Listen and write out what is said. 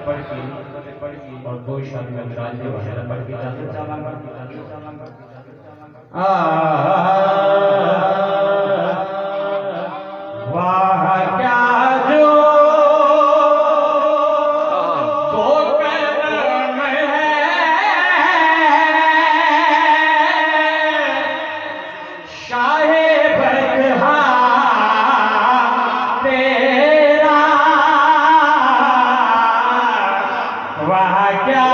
और दो शब्द में विराज के वचन पढ़ के जाते चलांगा वाह क्या जो दो कर्म है शाहे बरहा तेरा वाह क्या